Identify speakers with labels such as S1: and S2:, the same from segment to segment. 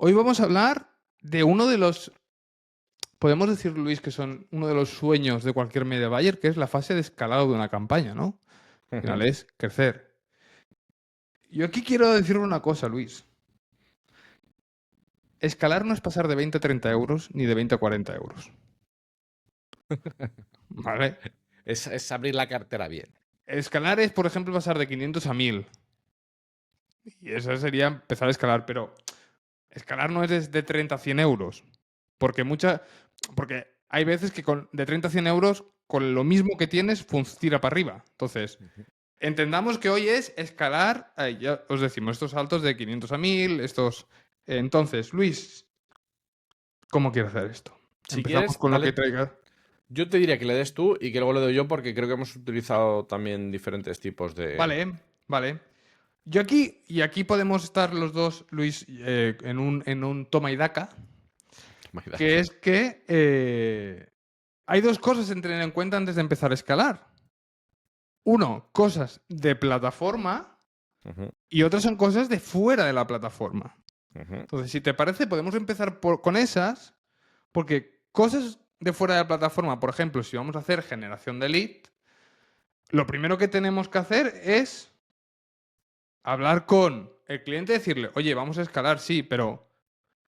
S1: Hoy vamos a hablar de uno de los, podemos decir, Luis, que son uno de los sueños de cualquier media buyer, que es la fase de escalado de una campaña, ¿no? Al final
S2: Ujú.
S1: es crecer. Yo aquí quiero decir una cosa, Luis. Escalar no es pasar de 20 a 30 euros ni de 20 a 40 euros. ¿Vale?
S2: Es abrir la cartera bien.
S1: Escalar es, por ejemplo, pasar de 500 a 1000. Y eso sería empezar a escalar, pero escalar no es de 30 a 100 euros. Porque hay veces que de 30 a 100 euros, con lo mismo que tienes, tira para arriba. Entonces,
S2: Ujú.
S1: entendamos que hoy es escalar, ya os decimos, estos saltos de 500 a 1000, estos... Entonces, Luis, ¿cómo quieres hacer esto?
S2: Si
S1: Empezamos
S2: quieres,
S1: con lo que
S2: dale.
S1: traiga.
S2: Yo te diría que le des tú y que luego le doy yo porque creo que hemos utilizado también diferentes tipos de...
S1: Vale, vale. Yo aquí, y aquí podemos estar los dos, Luis, en un toma y daca, que es que hay dos cosas a tener en cuenta antes de empezar a escalar. Uno, cosas de plataforma
S2: Ujú,
S1: y otras son cosas de fuera de la plataforma.
S2: ujú.
S1: Entonces, si te parece, podemos empezar con esas, porque cosas de fuera de la plataforma, por ejemplo, si vamos a hacer generación de lead, lo primero que tenemos que hacer es hablar con el cliente y decirle, oye, vamos a escalar, sí, pero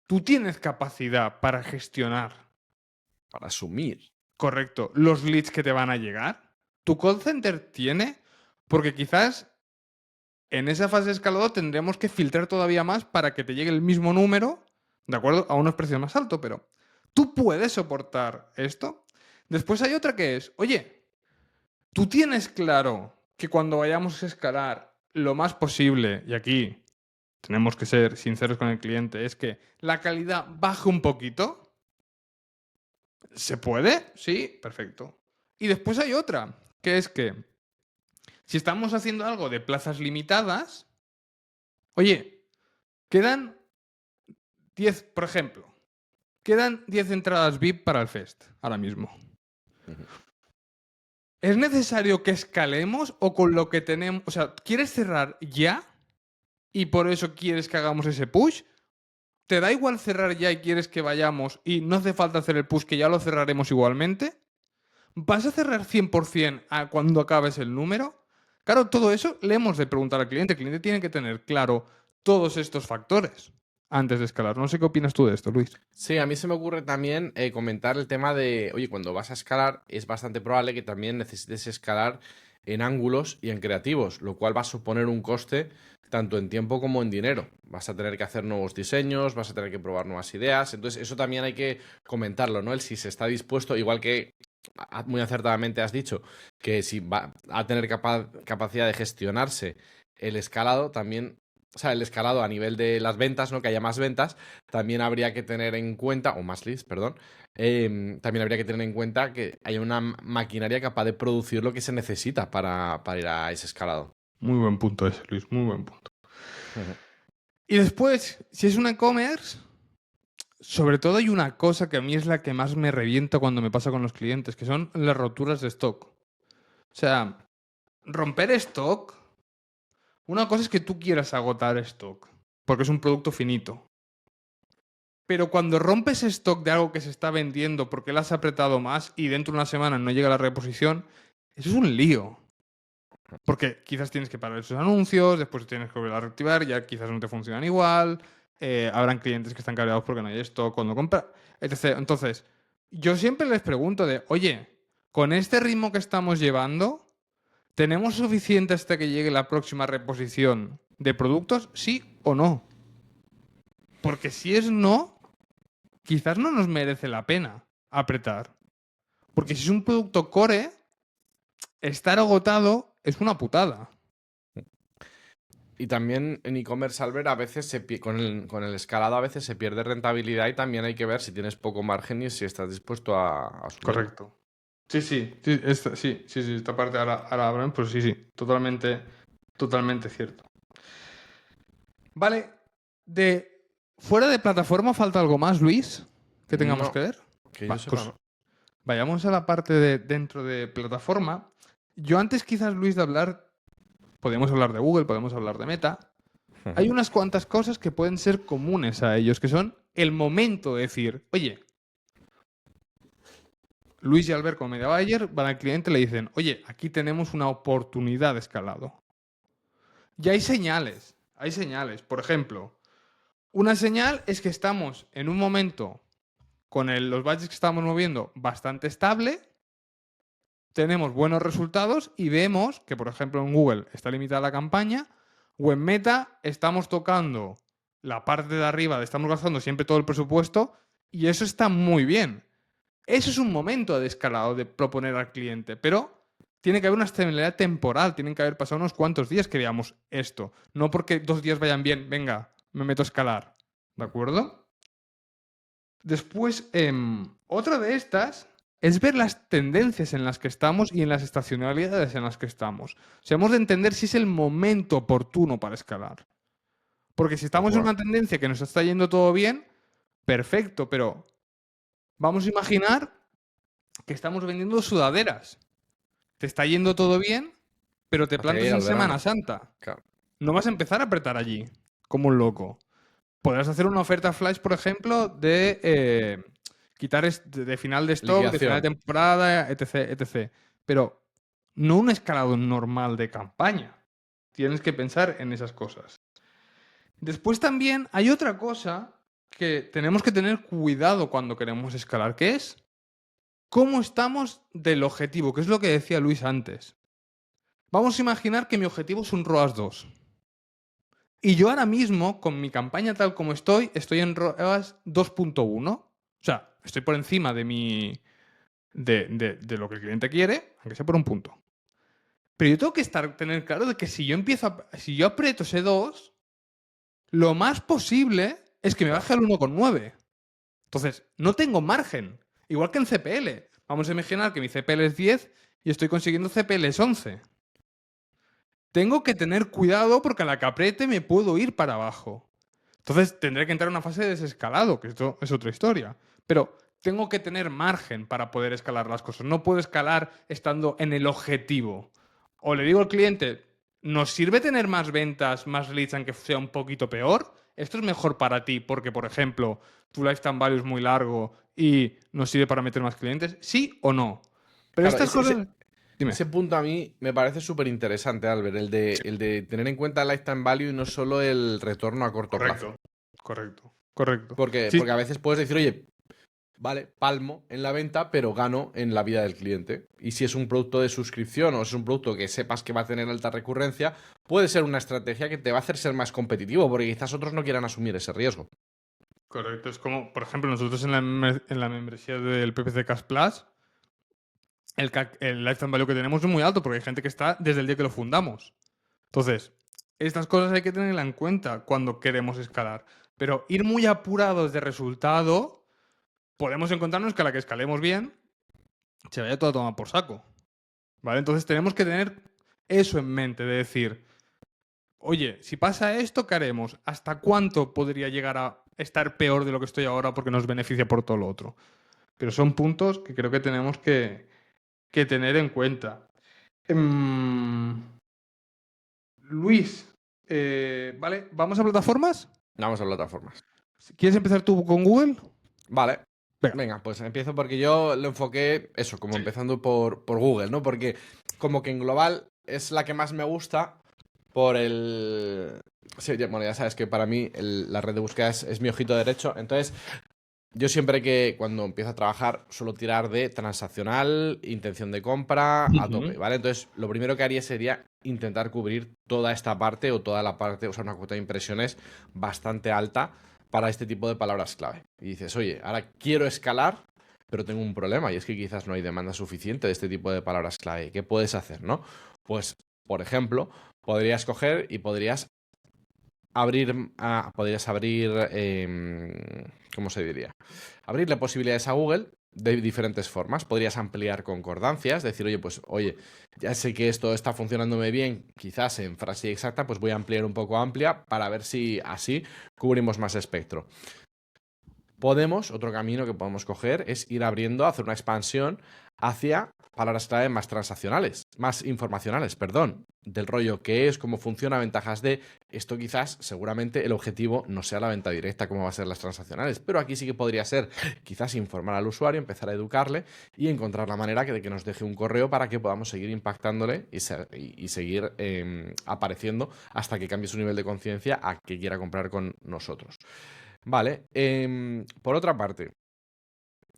S1: tú tienes capacidad para gestionar,
S2: Para asumir.
S1: correcto, los leads que te van a llegar. ¿Tu call center tiene? Porque quizás en esa fase de escalado tendremos que filtrar todavía más para que te llegue el mismo número, ¿de acuerdo? A unos precios más altos, pero ¿tú puedes soportar esto? Después hay otra que es, oye, ¿tú tienes claro que cuando vayamos a escalar lo más posible, y aquí tenemos que ser sinceros con el cliente, es que la calidad baje un poquito? ¿Se puede? Sí, perfecto. Y después hay otra, que es que si estamos haciendo algo de plazas limitadas, oye, quedan 10, por ejemplo, quedan 10 entradas VIP para el Fest, ahora mismo.
S2: Ujú.
S1: ¿Es necesario que escalemos o con lo que tenemos? O sea, ¿quieres cerrar ya y por eso quieres que hagamos ese push? ¿Te da igual cerrar ya y quieres que vayamos y no hace falta hacer el push, que ya lo cerraremos igualmente? ¿Vas a cerrar 100% a cuando acabes el número? Claro, todo eso le hemos de preguntar al cliente. El cliente tiene que tener claro todos estos factores antes de escalar. No sé qué opinas tú de esto, Luis.
S2: Sí, a mí se me ocurre también comentar el tema de, oye, cuando vas a escalar es bastante probable que también necesites escalar en ángulos y en creativos, lo cual va a suponer un coste tanto en tiempo como en dinero. Vas a tener que hacer nuevos diseños, vas a tener que probar nuevas ideas, entonces eso también hay que comentarlo, ¿no? El si se está dispuesto, igual que muy acertadamente has dicho, que si va a tener capacidad de gestionarse el escalado, también, o sea, el escalado a nivel de las ventas, ¿no? Que haya más ventas, también habría que tener en cuenta, o más leads, perdón, también habría que tener en cuenta que haya una maquinaria capaz de producir lo que se necesita para ir a ese escalado.
S1: Muy buen punto ese, Luis, muy buen punto.
S2: Ujú.
S1: Y después, si es un e-commerce, sobre todo hay una cosa que a mí es la que más me revienta cuando me pasa con los clientes, que son las roturas de stock. O sea, romper stock, una cosa es que tú quieras agotar stock, porque es un producto finito. Pero cuando rompes stock de algo que se está vendiendo porque lo has apretado más y dentro de una semana no llega la reposición, eso es un lío. Porque quizás tienes que parar esos anuncios, después tienes que volver a reactivar, ya quizás no te funcionan igual, habrán clientes que están cabreados porque no hay stock cuando compra, etc. Entonces, yo siempre les pregunto de, oye, con este ritmo que estamos llevando, ¿tenemos suficiente hasta que llegue la próxima reposición de productos? ¿Sí o no? Porque si es no, quizás no nos merece la pena apretar. Porque si es un producto core, estar agotado es una putada.
S2: Y también en e-commerce, Albert, a veces con el escalado a veces se pierde rentabilidad y también hay que ver si tienes poco margen y si estás dispuesto a asumirlo.
S1: Correcto. Sí, sí, sí, esta parte ahora hablan, pues sí, sí, totalmente cierto. Vale, fuera de plataforma falta algo más, Luis, que tengamos
S2: No,
S1: que ver.
S2: que yo
S1: Va,
S2: sepa,
S1: pues
S2: no.
S1: vayamos a la parte de dentro de plataforma. Yo antes quizás, Luis, de hablar, podemos hablar de Google, podemos hablar de Meta, hay unas cuantas cosas que pueden ser comunes a ellos, que son el momento de decir, oye, Luis y Albert como media buyer van al cliente y le dicen, oye, aquí tenemos una oportunidad de escalado. Y hay señales, hay señales. Por ejemplo, una señal es que estamos en un momento con los budgets que estamos moviendo bastante estable, tenemos buenos resultados y vemos que, por ejemplo, en Google está limitada la campaña o en Meta estamos tocando la parte de arriba, estamos gastando siempre todo el presupuesto y eso está muy bien. Eso es un momento de escalado de proponer al cliente, pero tiene que haber una estabilidad temporal, tienen que haber pasado unos cuantos días que veamos esto. No porque 2 días vayan bien, venga, me meto a escalar. ¿De acuerdo? Después, otra de estas es ver las tendencias en las que estamos y en las estacionalidades en las que estamos. O sea, hemos de entender si es el momento oportuno para escalar. Porque si
S2: De
S1: estamos en
S2: acuerdo.
S1: una tendencia que nos está yendo todo bien, perfecto, pero vamos a imaginar que estamos vendiendo sudaderas. Te está yendo todo bien, pero te
S2: Hasta que
S1: plantas
S2: llega
S1: en
S2: el
S1: Semana
S2: verano.
S1: Santa.
S2: Claro.
S1: No vas a empezar a apretar allí, como un loco. Podrás hacer una oferta flash, por ejemplo, de quitar de final de stock, de final de
S2: Liquidación.
S1: temporada, etc, etc. Pero no un escalado normal de campaña. Tienes que pensar en esas cosas. Después también hay otra cosa que tenemos que tener cuidado cuando queremos escalar, que es cómo estamos del objetivo, que es lo que decía Luis antes. Vamos a imaginar que mi objetivo es un ROAS 2. Y yo ahora mismo, con mi campaña tal como estoy en ROAS 2.1. O sea, estoy por encima de mi. De lo que el cliente quiere, aunque sea por un punto. Pero yo tengo que tener claro de que si yo si yo aprieto ese 2, lo más posible es que me
S2: Claro.
S1: baje al 1,9. Entonces, no tengo margen. Igual que en CPL. Vamos a imaginar que mi CPL es 10 y estoy consiguiendo CPL es 11. Tengo que tener cuidado porque a la que apriete me puedo ir para abajo. Entonces tendré que entrar en una fase de desescalado, que esto es otra historia. Pero tengo que tener margen para poder escalar las cosas. No puedo escalar estando en el objetivo. O le digo al cliente, ¿nos sirve tener más ventas, más leads, aunque sea un poquito peor? Esto es mejor para ti porque, por ejemplo, tu lifetime value es muy largo y nos sirve para meter más clientes. ¿Sí o no? Pero
S2: Claro,
S1: estas cosas. Dime.
S2: ese punto a mí me parece súper interesante, Albert,
S1: Sí.
S2: el de tener en cuenta el lifetime value y no solo el retorno a corto plazo.
S1: Correcto. Correcto. Correcto.
S2: Porque
S1: Sí,
S2: a veces puedes decir, oye, vale, palmo en la venta, pero gano en la vida del cliente. Y si es un producto de suscripción o es un producto que sepas que va a tener alta recurrencia, puede ser una estrategia que te va a hacer ser más competitivo, porque quizás otros no quieran asumir ese riesgo.
S1: correcto. Es como, por ejemplo, nosotros en la membresía del PPC Cash Plus, el lifetime value que tenemos es muy alto porque hay gente que está desde el día que lo fundamos. Entonces, estas cosas hay que tenerlas en cuenta cuando queremos escalar. Pero ir muy apurados de resultado, podemos encontrarnos que a la que escalemos bien, se vaya todo a tomar por saco. ¿Vale? Entonces tenemos que tener eso en mente, de decir, oye, si pasa esto, ¿qué haremos? ¿Hasta cuánto podría llegar a estar peor de lo que estoy ahora porque nos beneficia por todo lo otro? Pero son puntos que creo que tenemos que tener en cuenta. Em, Luis, ¿vale? ¿Vamos a plataformas?
S2: Vamos a plataformas.
S1: ¿Quieres empezar tú con Google?
S2: Vale.
S1: Venga.
S2: Venga, pues empiezo porque yo lo enfoqué eso, como
S1: Sí.
S2: empezando por Google, ¿no? Porque como que en global es la que más me gusta por el... Sí, bueno, ya sabes que para mí la red de búsqueda es mi ojito derecho. Entonces, yo siempre que cuando empiezo a trabajar suelo tirar de transaccional, intención de compra a tope,
S1: Ujú.
S2: ¿vale? Entonces, lo primero que haría sería intentar cubrir toda esta parte o toda la parte, o sea, una cuota de impresiones bastante alta para este tipo de palabras clave. Y dices, oye, ahora quiero escalar, pero tengo un problema y es que quizás no hay demanda suficiente de este tipo de palabras clave. ¿Qué puedes hacer, no? Pues, por ejemplo, podrías coger y podrías abrir, ¿cómo se diría? Abrirle posibilidades a Google de diferentes formas. Podrías ampliar concordancias, decir, oye, pues, oye, ya sé que esto está funcionándome bien, quizás en frase exacta, pues voy a ampliar un poco amplia para ver si así cubrimos más espectro. Otro camino que podemos coger es ir abriendo, hacer una expansión hacia palabras clave más transaccionales, más informacionales, perdón, del rollo qué es, cómo funciona, ventajas de esto. Quizás, seguramente, el objetivo no sea la venta directa como va a ser las transaccionales, pero aquí sí que podría ser quizás informar al usuario, empezar a educarle y encontrar la manera de que nos deje un correo para que podamos seguir impactándole y seguir apareciendo hasta que cambie su nivel de conciencia a que quiera comprar con nosotros. Vale, por otra parte,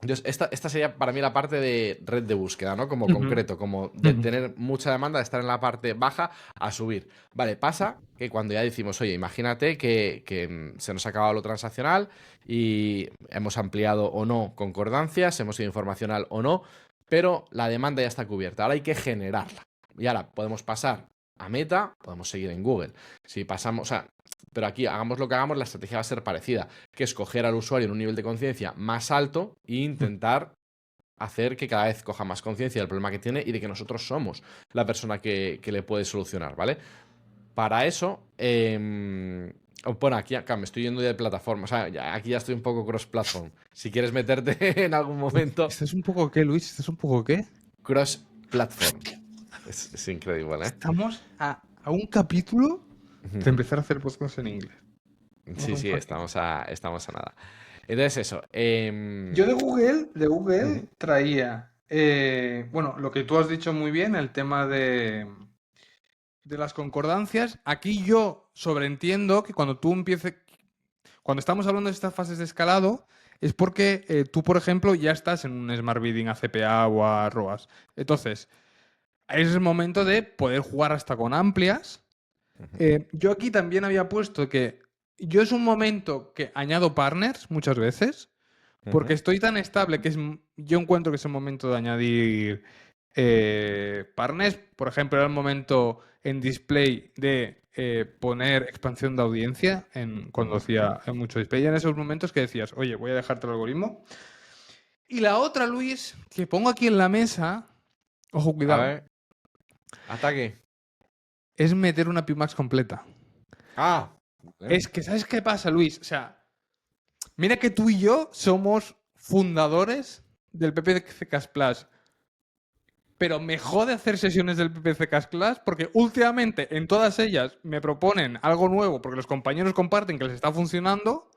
S2: entonces, esta sería para mí la parte de red de búsqueda, ¿no? Como
S1: Ujú,
S2: concreto, como de
S1: ujú.
S2: tener mucha demanda, de estar en la parte baja a subir. Vale, pasa que cuando ya decimos, oye, imagínate que se nos ha acabado lo transaccional y hemos ampliado o no concordancias, hemos ido informacional o no, pero la demanda ya está cubierta. Ahora hay que generarla. Y ahora podemos pasar a Meta, podemos seguir en Google. Si pasamos, o sea, pero aquí hagamos lo que hagamos, la estrategia va a ser parecida, que es coger al usuario en un nivel de conciencia más alto e intentar hacer que cada vez coja más conciencia del problema que tiene y de que nosotros somos la persona que le puede solucionar, ¿vale? Para eso, bueno, aquí acá me estoy yendo de plataforma, o sea, aquí ya estoy un poco cross-platform. Si quieres meterte en algún momento,
S1: ¿Estás un poco qué, Luis? ¿Estás un poco qué?
S2: cross-platform. Es increíble, ¿eh?
S1: Estamos a un capítulo de empezar a hacer podcast en inglés. Estamos a
S2: Sí,
S1: un
S2: sí,
S1: capítulo.
S2: estamos a nada. Entonces, eso.
S1: Yo de Google
S2: Ujú,
S1: traía, bueno, lo que tú has dicho muy bien, el tema de las concordancias. Aquí yo sobreentiendo que cuando estamos hablando de estas fases de escalado, es porque tú, por ejemplo, ya estás en un Smart Bidding a CPA o a ROAS. Entonces, es el momento de poder jugar hasta con amplias.
S2: ujú,
S1: Yo aquí también había puesto que yo es un momento que añado partners muchas veces, porque
S2: ujú.
S1: estoy tan estable que yo encuentro que es el momento de añadir partners. Por ejemplo, era el momento en display de poner expansión de audiencia cuando hacía mucho display. Y en esos momentos que decías, oye, voy a dejarte el algoritmo. Y la otra, Luis, que pongo aquí en la mesa, ojo,
S2: A
S1: cuidado,
S2: ver, ataque.
S1: es meter una Pimax completa.
S2: Ah,
S1: Es que, ¿sabes qué pasa, Luis? O sea, mira que tú y yo somos fundadores del PPC Cash Plus, pero me jode hacer sesiones del PPC Cash Plus porque últimamente en todas ellas me proponen algo nuevo porque los compañeros comparten que les está funcionando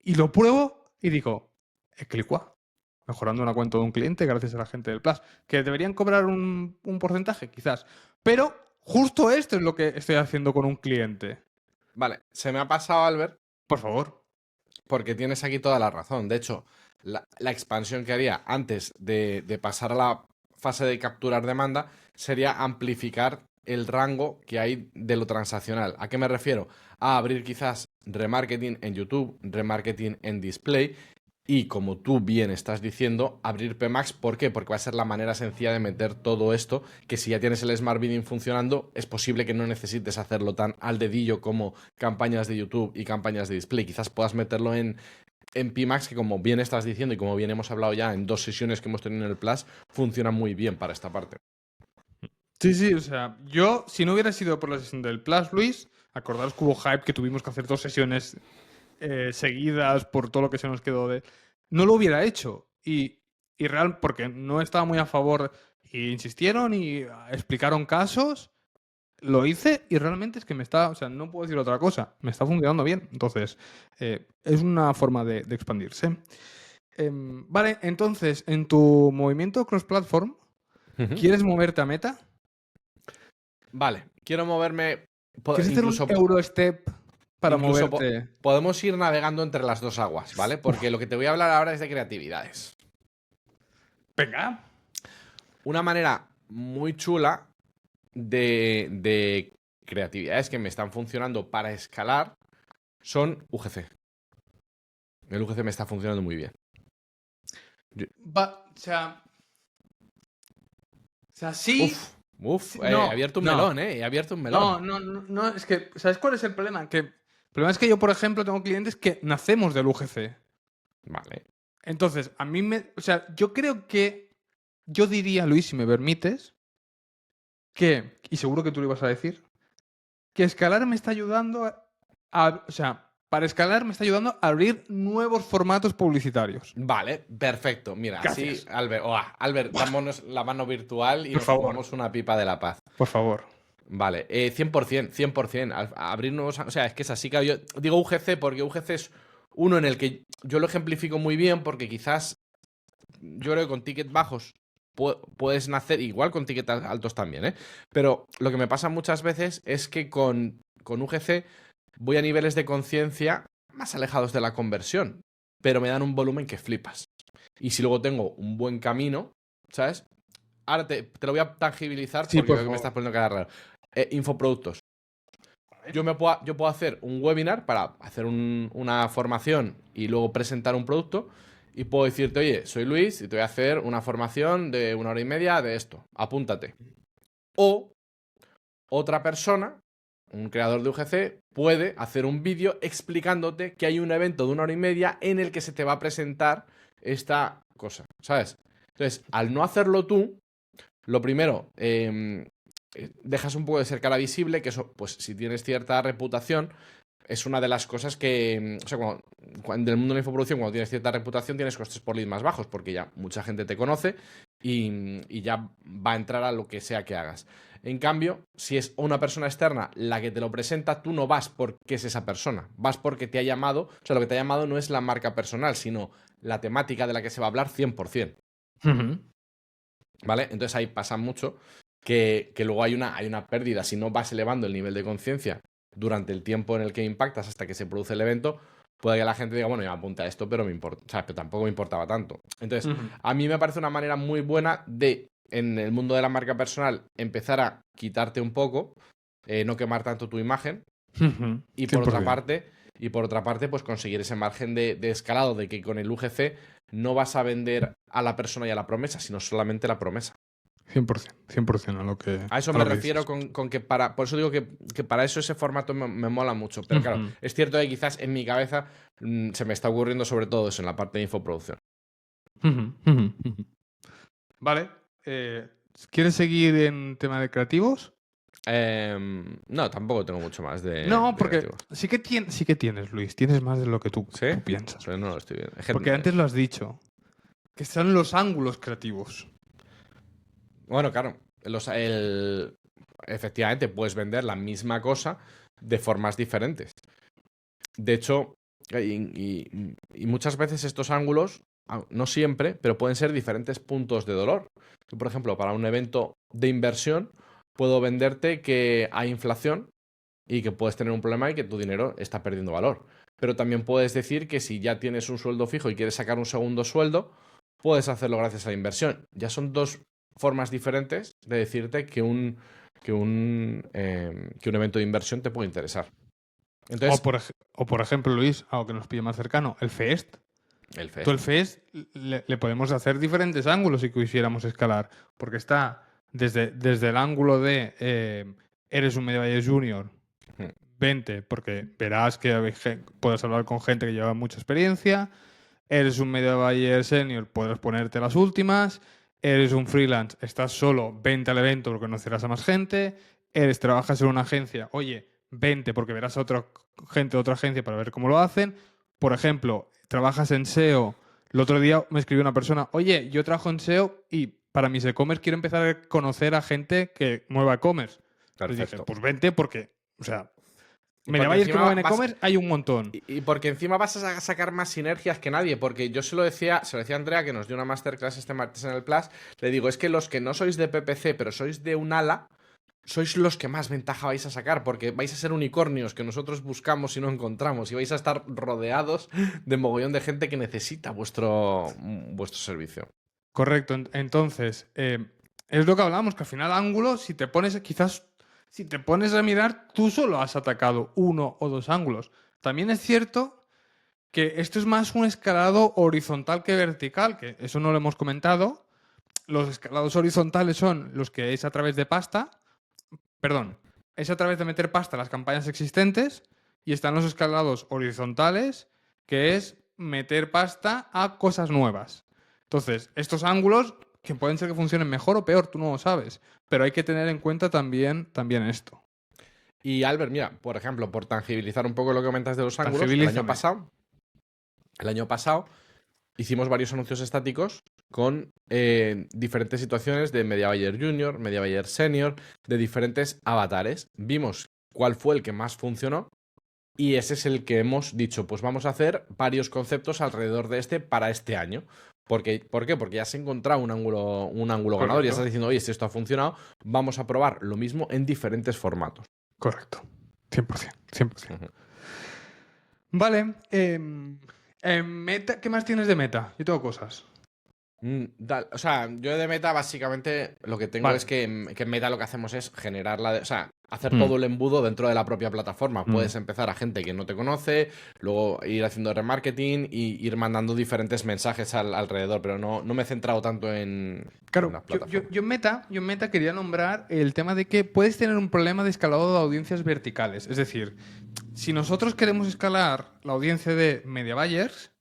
S1: y lo pruebo y digo, Eclicua, mejorando una cuenta de un cliente gracias a la gente del Plus, que deberían cobrar un porcentaje, quizás. Pero justo esto es lo que estoy haciendo con un cliente.
S2: vale, se me ha pasado, Albert,
S1: Por favor.
S2: porque tienes aquí toda la razón. De hecho, la expansión que haría antes de pasar a la fase de capturar demanda sería amplificar el rango que hay de lo transaccional. ¿A qué me refiero? A abrir quizás remarketing en YouTube, remarketing en display y, como tú bien estás diciendo, abrir PMax. ¿Por qué? Porque va a ser la manera sencilla de meter todo esto, que si ya tienes el Smart Bidding funcionando, es posible que no necesites hacerlo tan al dedillo como campañas de YouTube y campañas de display. Quizás puedas meterlo en PMax, que, como bien estás diciendo y como bien hemos hablado ya en 2 sesiones que hemos tenido en el Plus, funciona muy bien para esta parte.
S1: Sí, sí, o sea, yo, si no hubiera sido por la sesión del Plus, Luis, acordaros que hubo hype, que tuvimos que hacer 2 sesiones seguidas por todo lo que se nos quedó de... No lo hubiera hecho. Y real, porque no estaba muy a favor, y insistieron y explicaron casos, lo hice y realmente es que me está, o sea, no puedo decir otra cosa, me está funcionando bien. Entonces, es una forma de expandirse. Vale, entonces, en tu movimiento cross-platform,
S2: Ujú.
S1: ¿quieres moverte a Meta?
S2: Vale, quiero moverme,
S1: ¿Quieres hacer un
S2: incluso,
S1: Eurostep para
S2: incluso
S1: moverte?
S2: podemos ir navegando entre las dos aguas, ¿vale? Porque
S1: Uf,
S2: lo que te voy a hablar ahora es de creatividades.
S1: venga.
S2: Una manera muy chula de creatividades que me están funcionando para escalar son UGC. El UGC me está funcionando muy bien. Yo-
S1: O sea, sí.
S2: uf, he
S1: No,
S2: abierto un
S1: no.
S2: melón, he abierto un
S1: No,
S2: melón.
S1: no, no, no, es que, ¿sabes cuál es el problema? El problema es que yo, por ejemplo, tengo clientes que nacemos del UGC.
S2: Vale.
S1: Entonces, a mí o sea, yo creo que, yo diría, Luis, si me permites, y seguro que tú lo ibas a decir, que escalar me está ayudando o sea, para escalar me está ayudando a abrir nuevos formatos publicitarios.
S2: Vale, perfecto. Mira,
S1: Gracias.
S2: así, Albert, Albert, dámonos la mano virtual y
S1: Por
S2: nos
S1: favor.
S2: fumamos una pipa de la paz.
S1: Por favor.
S2: Vale, 100%, 100%. Abrir nuevos. O sea, es que es así. Claro, yo digo UGC porque UGC es uno en el que yo lo ejemplifico muy bien porque quizás yo creo que con tickets bajos puedes nacer, igual con tickets altos también, ¿eh? Pero lo que me pasa muchas veces es que con UGC voy a niveles de conciencia más alejados de la conversión, pero me dan un volumen que flipas. Y si luego tengo un buen camino, ¿sabes? Ahora te lo voy a tangibilizar
S1: Sí,
S2: porque
S1: por
S2: veo que me
S1: favor.
S2: estás poniendo cara raro. Infoproductos. Yo puedo hacer un webinar para hacer una formación y luego presentar un producto. Y puedo decirte, oye, soy Luis y te voy a hacer una formación de 1 hora y media de esto. Apúntate. O otra persona, un creador de UGC, puede hacer un vídeo explicándote que hay un evento de 1 hora y media en el que se te va a presentar esta cosa, ¿sabes? Entonces, al no hacerlo tú, lo primero, dejas un poco de ser cara visible, que eso, pues si tienes cierta reputación, es una de las cosas que, o sea, cuando en el mundo de la infoproducción, cuando tienes cierta reputación, tienes costes por lead más bajos, porque ya mucha gente te conoce y ya va a entrar a lo que sea que hagas. En cambio, si es una persona externa la que te lo presenta, tú no vas porque es esa persona, vas porque te ha llamado, o sea, lo que te ha llamado no es la marca personal, sino la temática de la que se va a hablar 100%. ¿Vale? Entonces ahí pasa mucho que luego hay una pérdida. Si no vas elevando el nivel de conciencia durante el tiempo en el que impactas hasta que se produce el evento, puede que la gente diga, bueno, ya me apunta a esto, pero me importa, o sea, pero tampoco me importaba tanto. Entonces, a mí me parece una manera muy buena de, en el mundo de la marca personal, empezar a quitarte un poco, no quemar tanto tu imagen, y por otra
S1: 100%.
S2: parte, pues conseguir ese margen de escalado de que con el UGC no vas a vender a la persona y a la promesa, sino solamente la promesa.
S1: 100%, 100% a lo que.
S2: A eso
S1: a
S2: me
S1: lo que
S2: refiero
S1: dices.
S2: con que para. Por eso digo que para eso ese formato me mola mucho. Pero claro, es cierto que quizás en mi cabeza se me está ocurriendo sobre todo eso en la parte de infoproducción.
S1: Vale. ¿Quieres seguir en tema de creativos?
S2: No, tampoco tengo mucho más de.
S1: No,
S2: de
S1: porque
S2: creativos.
S1: sí que tienes, Luis. Tienes más de lo que tú
S2: ¿Sí?
S1: piensas.
S2: Pero no lo estoy viendo. Es que,
S1: Porque antes lo has dicho. Que son los ángulos creativos.
S2: bueno, claro. Efectivamente, puedes vender la misma cosa de formas diferentes. De hecho, y muchas veces estos ángulos, no siempre, pero pueden ser diferentes puntos de dolor. Yo, por ejemplo, para un evento de inversión, puedo venderte que hay inflación y que puedes tener un problema y que tu dinero está perdiendo valor. Pero también puedes decir que si ya tienes un sueldo fijo y quieres sacar un segundo sueldo, puedes hacerlo gracias a la inversión. Ya son dos formas diferentes de decirte que un evento de inversión te puede interesar. Entonces,
S1: O por ejemplo, Luis, algo que nos pille más cercano, el FEST.
S2: el
S1: Tú
S2: FES.
S1: el FEST le podemos hacer diferentes ángulos si quisiéramos escalar. Porque está desde el ángulo de eres un medio buyer junior, vente, porque verás que puedes hablar con gente que lleva mucha experiencia. Eres un medio buyer senior, podrás ponerte las últimas. Eres un freelance, estás solo, vente al evento porque conocerás a más gente. Trabajas en una agencia, oye, vente porque verás a otra gente de otra agencia para ver cómo lo hacen. Por ejemplo, trabajas en SEO. El otro día me escribió una persona, oye, yo trabajo en SEO y para mis e-commerce quiero empezar a conocer a gente que mueva e-commerce. Pues dije,
S2: Perfecto.
S1: pues vente porque, o sea,
S2: Y
S1: media
S2: porque
S1: buyers que
S2: encima
S1: mueven e-commerce hay un montón.
S2: y porque encima vas a sacar más sinergias que nadie, porque yo se lo decía a Andrea, que nos dio una masterclass este martes en el Plus, le digo, es que los que no sois de PPC, pero sois de un ala, sois los que más ventaja vais a sacar, porque vais a ser unicornios que nosotros buscamos y no encontramos, y vais a estar rodeados de mogollón de gente que necesita vuestro servicio.
S1: Correcto. Entonces, es lo que hablamos, que al final ángulos, si te pones a mirar, tú solo has atacado uno o dos ángulos. También es cierto que esto es más un escalado horizontal que vertical, que eso no lo hemos comentado. Los escalados horizontales son los que es a través de pasta. Perdón, es a través de meter pasta a las campañas existentes, y están los escalados horizontales, que es meter pasta a cosas nuevas. Entonces, estos ángulos que pueden ser que funcionen mejor o peor, tú no lo sabes, pero hay que tener en cuenta también esto.
S2: Y Albert, mira, por ejemplo, por tangibilizar un poco lo que comentas de los ángulos,
S1: Tangibilízame.
S2: el año pasado hicimos varios anuncios estáticos con diferentes situaciones de Media Buyer Junior, Media Buyer Senior, de diferentes avatares. Vimos cuál fue el que más funcionó y ese es el que hemos dicho, pues vamos a hacer varios conceptos alrededor de este para este año. ¿Por qué? Porque ya se ha encontrado un ángulo ganador, ya estás
S1: Correcto.
S2: diciendo, oye, si esto ha funcionado, vamos a probar lo mismo en diferentes formatos.
S1: Correcto. 100%. 100%.
S2: Ujú.
S1: Vale. Meta, ¿qué más tienes de meta? Yo tengo cosas.
S2: O sea, yo de Meta básicamente lo que tengo es
S1: Vale.
S2: que en Meta lo que hacemos es generar o sea, hacer
S1: Mm,
S2: todo el embudo dentro de la propia plataforma.
S1: mm.
S2: Puedes empezar a gente que no te conoce, luego ir haciendo remarketing y ir mandando diferentes mensajes alrededor, pero no me he centrado tanto en
S1: Claro,
S2: las plataformas.
S1: yo en meta quería nombrar el tema de que puedes tener un problema de escalado de audiencias verticales. Es decir, si nosotros queremos escalar la audiencia de media buyers,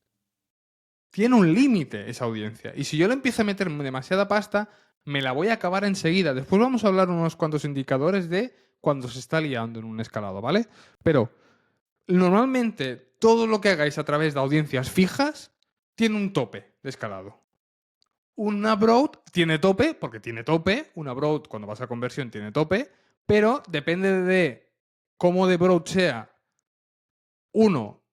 S1: tiene un límite esa audiencia. Y si yo le empiezo a meter demasiada pasta, me la voy a acabar enseguida. Después vamos a hablar unos cuantos indicadores de cuando se está liando en un escalado, ¿vale? Pero normalmente todo lo que hagáis a través de audiencias fijas tiene un tope de escalado. Una broad tiene tope, porque tiene tope. Una broad, cuando vas a conversión, tiene tope. Pero depende de cómo de broad sea, uno,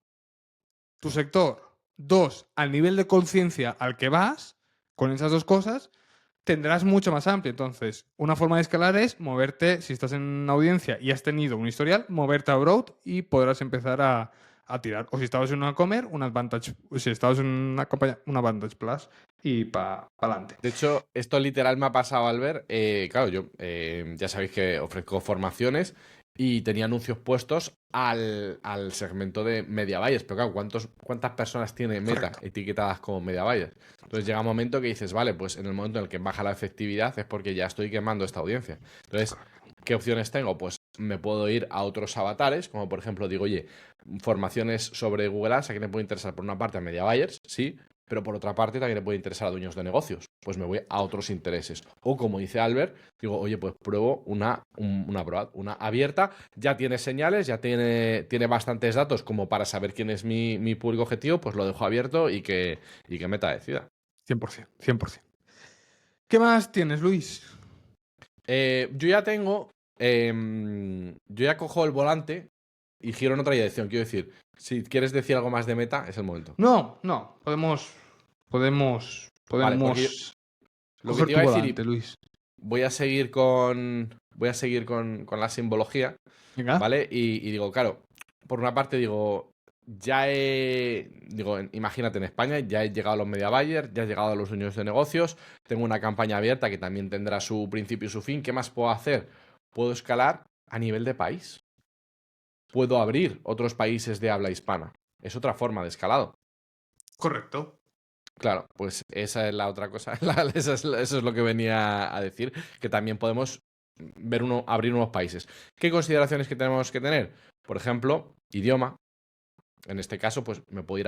S1: tu sector, dos, al nivel de conciencia al que vas, con esas dos cosas, tendrás mucho más amplio. Entonces, una forma de escalar es moverte, si estás en una audiencia y has tenido un historial, moverte a broad y podrás empezar a tirar. O si estabas en una comer, un advantage. Si estabas en una campaña, un advantage plus y para adelante.
S2: De hecho, esto literal me ha pasado al ver. Claro, yo ya sabéis que ofrezco formaciones y tenía anuncios puestos al segmento de media buyers. Pero claro, ¿cuántas personas tiene Meta
S1: Correcto.
S2: etiquetadas como media buyers? Entonces llega un momento que dices, vale, pues en el momento en el que baja la efectividad es porque ya estoy quemando esta audiencia. Entonces, ¿qué opciones tengo? Pues me puedo ir a otros avatares, como por ejemplo, digo, oye, formaciones sobre Google Ads, ¿a quién le puede interesar? Por una parte a media buyers, sí, pero por otra parte también le puede interesar a dueños de negocios. Pues me voy a otros intereses. O como dice Albert, digo, oye, pues pruebo una abierta, ya tiene señales, ya tiene bastantes datos como para saber quién es mi público objetivo, pues lo dejo abierto y que Meta decida.
S1: 100%, 100%. ¿Qué más tienes, Luis?
S2: Yo ya tengo, yo ya cojo el volante y giro en otra dirección. Quiero decir, si quieres decir algo más de Meta, es el momento.
S1: No, no, podemos
S2: Vale, porque lo que
S1: coger
S2: te iba
S1: tu
S2: a decir,
S1: volante,
S2: y
S1: Luis.
S2: voy a seguir con la simbología,
S1: Venga.
S2: ¿vale? Y digo, claro, por una parte digo, imagínate, en España ya he llegado a los media buyers, ya he llegado a los dueños de negocios, tengo una campaña abierta que también tendrá su principio y su fin. ¿Qué más puedo hacer? Puedo escalar a nivel de país. Puedo abrir otros países de habla hispana. Es otra forma de escalado.
S1: Correcto.
S2: Claro, pues esa es la otra cosa. Eso es lo que venía a decir, que también podemos abrir nuevos países. ¿Qué consideraciones que tenemos que tener? Por ejemplo, idioma. En este caso, pues me puedo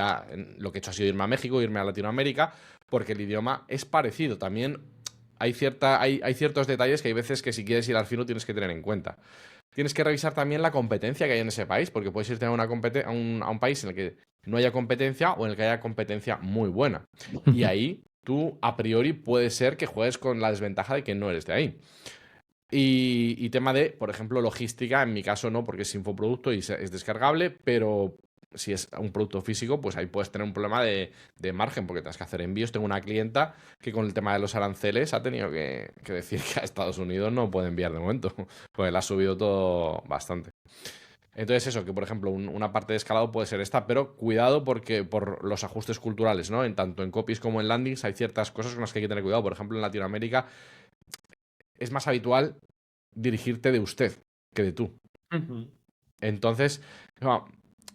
S2: lo que he hecho ha sido irme a México, irme a Latinoamérica, porque el idioma es parecido. También hay ciertos detalles que hay veces que si quieres ir al fino tienes que tener en cuenta. Tienes que revisar también la competencia que hay en ese país, porque puedes irte a un país en el que no haya competencia o en el que haya competencia muy buena. Y ahí tú, a priori, puede ser que juegues con la desventaja de que no eres de ahí. Y tema de, por ejemplo, logística, en mi caso no, porque es infoproducto y es descargable, pero si es un producto físico, pues ahí puedes tener un problema de margen, porque tienes que hacer envíos. Tengo una clienta que con el tema de los aranceles ha tenido que decir que a Estados Unidos no puede enviar de momento, pues le ha subido todo bastante. Entonces eso, que por ejemplo una parte de escalado puede ser esta, pero cuidado porque por los ajustes culturales, ¿no? Tanto en copies como en landings hay ciertas cosas con las que hay que tener cuidado. Por ejemplo, en Latinoamérica es más habitual dirigirte de usted que de tú. Entonces, no,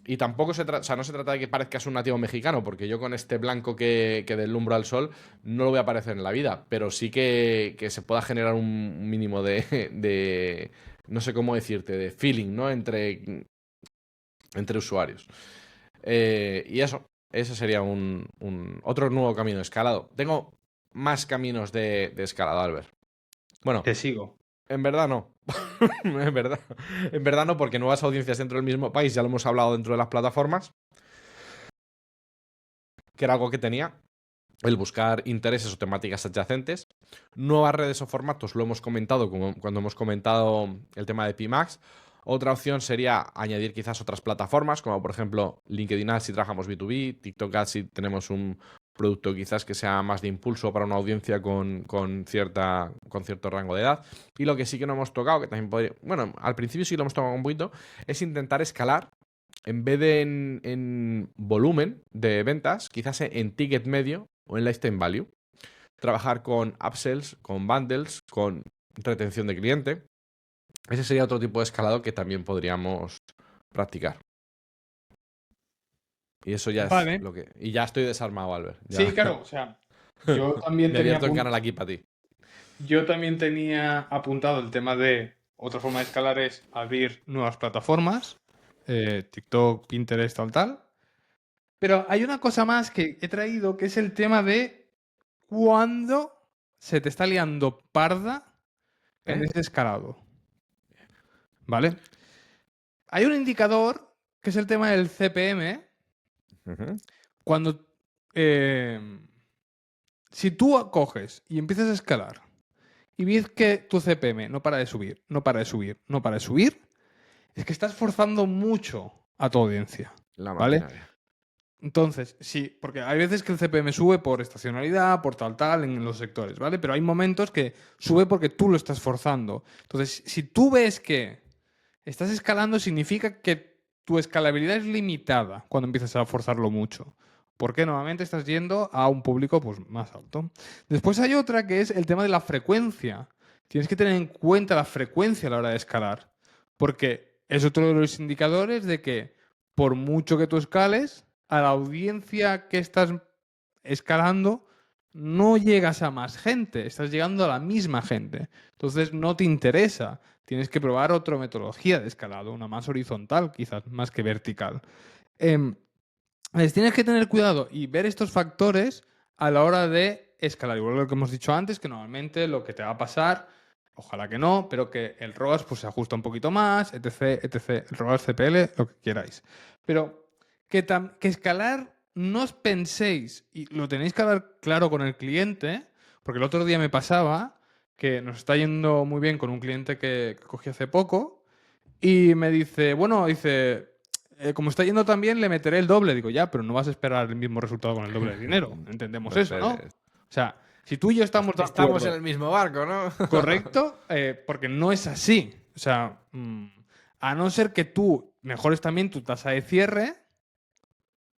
S2: y tampoco o sea, no se trata de que parezcas un nativo mexicano, porque yo con este blanco que deslumbro al sol no lo voy a aparecer en la vida, pero sí que se pueda generar un mínimo no sé cómo decirte, de feeling, ¿no? Entre usuarios. Y ese sería otro nuevo camino de escalado. Tengo más caminos de escalado, Albert. Bueno,
S1: Te sigo.
S2: En verdad no. En verdad no, porque nuevas audiencias dentro del mismo país, ya lo hemos hablado dentro de las plataformas, que era algo que tenía, el buscar intereses o temáticas adyacentes. Nuevas redes o formatos, lo hemos comentado cuando hemos comentado el tema de Pimax. Otra opción sería añadir quizás otras plataformas, como por ejemplo LinkedIn Ads si trabajamos B2B, TikTok Ads si tenemos un producto quizás que sea más de impulso para una audiencia con cierto rango de edad. Y lo que sí que no hemos tocado, que también podría, bueno, al principio sí lo hemos tocado un poquito, es intentar escalar en vez de en volumen de ventas, quizás en ticket medio o en lifetime value. Trabajar con upsells, con bundles, con retención de cliente. Ese sería otro tipo de escalado que también podríamos practicar. Y eso ya es
S1: Vale.
S2: lo que... Y ya estoy desarmado, Albert. Ya
S1: Sí, claro, o sea, yo también
S2: me he
S1: tenía
S2: abierto el canal aquí para ti.
S1: yo también tenía apuntado el tema de otra forma de escalar es abrir nuevas plataformas, TikTok, Pinterest, tal. Pero hay una cosa más que he traído que es el tema de cuándo se te está liando parda en
S2: ¿Eh?
S1: ese escalado. ¿Vale? Hay un indicador que es el tema del CPM.
S2: Ujú.
S1: Cuando. eh, si tú coges y empiezas a escalar y ves que tu CPM no para de subir, no para de subir, no para de subir, es que estás forzando mucho a tu audiencia.
S2: La
S1: ¿Vale?
S2: maquinaria.
S1: Entonces, sí, porque hay veces que el CPM sube por estacionalidad, por tal, en los sectores, ¿vale? Pero hay momentos que sube porque tú lo estás forzando. Entonces, si tú ves que estás escalando, significa que tu escalabilidad es limitada cuando empiezas a forzarlo mucho. Porque normalmente estás yendo a un público pues, más alto. Después hay otra que es el tema de la frecuencia. Tienes que tener en cuenta la frecuencia a la hora de escalar. Porque es otro de los indicadores de que por mucho que tú escales, a la audiencia que estás escalando no llegas a más gente, estás llegando a la misma gente. Entonces no te interesa. Tienes que probar otra metodología de escalado, una más horizontal, quizás más que vertical. Em, tienes que tener cuidado y ver estos factores a la hora de escalar. Igual lo que hemos dicho antes, que normalmente lo que te va a pasar, ojalá que no, pero que el ROAS pues, se ajusta un poquito más, etc, etc. El ROAS, CPL, lo que queráis. Pero que escalar no os penséis, y lo tenéis que hablar claro con el cliente, porque el otro día me pasaba que nos está yendo muy bien con un cliente que cogí hace poco y me dice, bueno, dice, como está yendo tan bien, le meteré el doble. Digo, ya, pero no vas a esperar el mismo resultado con el doble de dinero. Entendemos
S2: No
S1: eso, ¿no? O
S2: esperes.
S1: sea, si tú y yo estamos de
S2: Estamos en
S1: acuerdo,
S2: el mismo barco, ¿no?
S1: correcto, porque no es así. O sea, a no ser que tú mejores también tu tasa de cierre,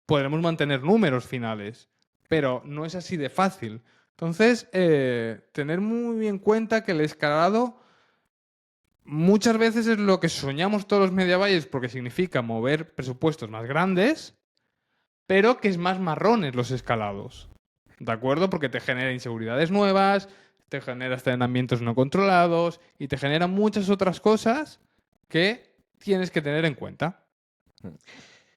S1: podremos mantener números finales, pero no es así de fácil. Entonces, tener muy en cuenta que el escalado muchas veces es lo que soñamos todos los media buyers porque significa mover presupuestos más grandes, pero que es más marrones los escalados. ¿De acuerdo? Porque te genera inseguridades nuevas, te genera entrenamientos no controlados y te genera muchas otras cosas que tienes que tener en cuenta.